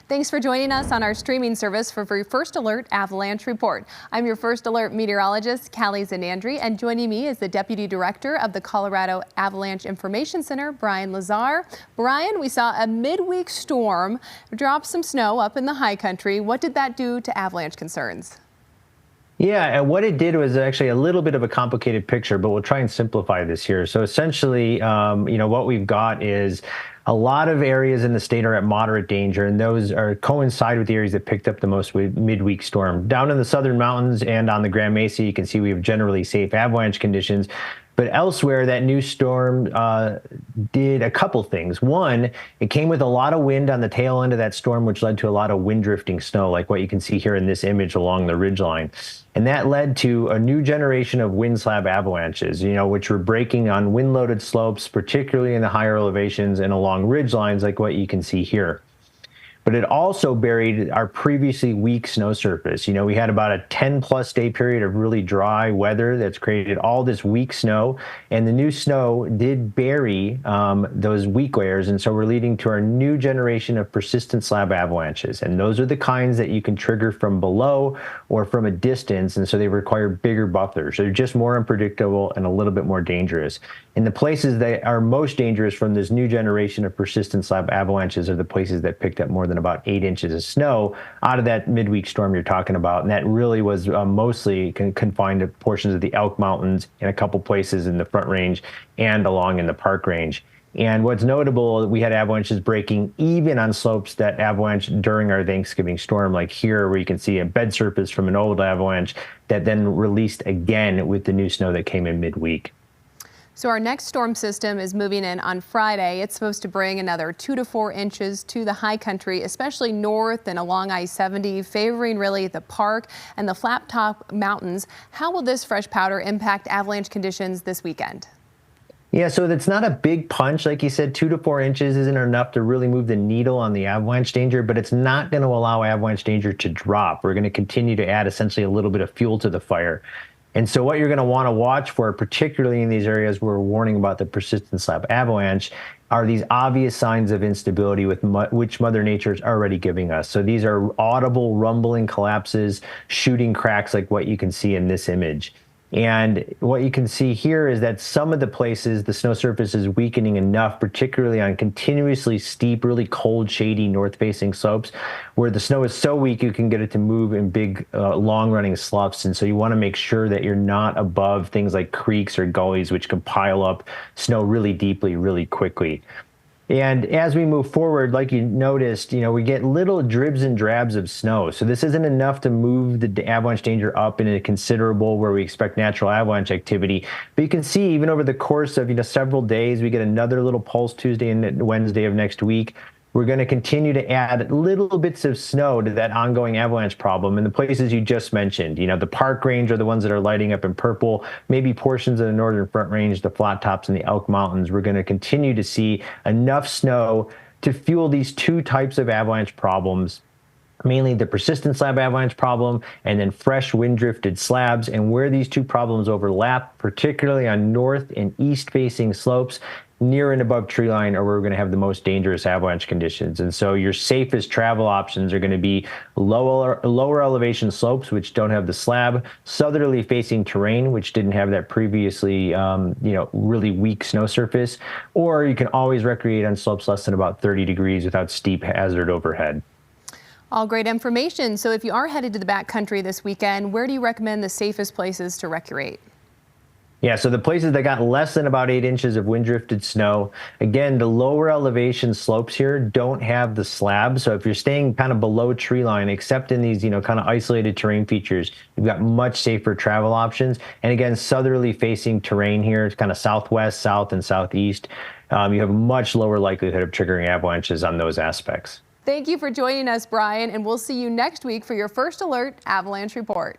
Thanks for joining us on our streaming service for your First Alert Avalanche Report. I'm your First Alert meteorologist, Callie Zanandri, and joining me is the Deputy Director of the Colorado Avalanche Information Center, Brian Lazar. Brian, we saw a midweek storm drop some snow up in the high country. What did that do to avalanche concerns? Yeah, and what it did was actually a little bit of a complicated picture, but we'll try and simplify this here. So essentially, what we've got is a lot of areas in the state are at moderate danger, and those are coincide with the areas that picked up the most midweek storm. Down in the southern mountains and on the Grand Mesa, you can see we have generally safe avalanche conditions. But elsewhere, that new storm did a couple things. One, it came with a lot of wind on the tail end of that storm, which led to a lot of wind drifting snow, like what you can see here in this image along the ridgeline. And that led to a new generation of wind-slab avalanches, which were breaking on wind-loaded slopes, particularly in the higher elevations and along ridgelines, like what you can see here. But it also buried our previously weak snow surface. We had about a 10+ day period of really dry weather that's created all this weak snow, and the new snow did bury those weak layers, and so we're leading to our new generation of persistent slab avalanches. And those are the kinds that you can trigger from below or from a distance, and so they require bigger buffers. They're just more unpredictable and a little bit more dangerous. And the places that are most dangerous from this new generation of persistent slab avalanches are the places that picked up more than about 8 inches of snow out of that midweek storm you're talking about. And that really was mostly confined to portions of the Elk Mountains and a couple places in the Front Range and along in the Park Range. And what's notable, we had avalanches breaking even on slopes that avalanche during our Thanksgiving storm, like here, where you can see a bed surface from an old avalanche that then released again with the new snow that came in midweek. So our next storm system is moving in on Friday. It's supposed to bring another 2 to 4 inches to the high country, especially north and along I-70, favoring really the Park and the flat top mountains. How will this fresh powder impact avalanche conditions this weekend? Yeah, so it's not a big punch. Like you said, 2 to 4 inches isn't enough to really move the needle on the avalanche danger, but it's not going to allow avalanche danger to drop. We're going to continue to add essentially a little bit of fuel to the fire. And so what you're going to want to watch for, particularly in these areas where we're warning about the persistent slab avalanche, are these obvious signs of instability with which Mother Nature is already giving us. So these are audible rumbling collapses, shooting cracks like what you can see in this image. And what you can see here is that some of the places the snow surface is weakening enough, particularly on continuously steep, really cold, shady, north-facing slopes, where the snow is so weak you can get it to move in big, long-running sloughs. And so you want to make sure that you're not above things like creeks or gullies, which can pile up snow really deeply, really quickly. And as we move forward, like you noticed, we get little dribs and drabs of snow. So this isn't enough to move the avalanche danger up in a considerable where we expect natural avalanche activity. But you can see even over the course of several days, we get another little pulse Tuesday and Wednesday of next week. We're going to continue to add little bits of snow to that ongoing avalanche problem in the places you just mentioned. The Park Range are the ones that are lighting up in purple, maybe portions of the Northern Front Range, the flat tops, and the Elk Mountains. We're going to continue to see enough snow to fuel these two types of avalanche problems, mainly the persistent slab avalanche problem and then fresh wind drifted slabs. And where these two problems overlap, particularly on north and east facing slopes, near and above tree line, are where we're going to have the most dangerous avalanche conditions. And so your safest travel options are going to be lower elevation slopes, which don't have the slab, southerly facing terrain, which didn't have that previously, really weak snow surface, or you can always recreate on slopes less than about 30 degrees without steep hazard overhead. All great information. So if you are headed to the backcountry this weekend, where do you recommend the safest places to recreate? Yeah, so the places that got less than about 8 inches of wind-drifted snow, again, the lower elevation slopes here don't have the slab. So if you're staying kind of below tree line, except in these, kind of isolated terrain features, you've got much safer travel options. And again, southerly facing terrain here, it's kind of southwest, south, and southeast. You have much lower likelihood of triggering avalanches on those aspects. Thank you for joining us, Brian, and we'll see you next week for your First Alert Avalanche Report.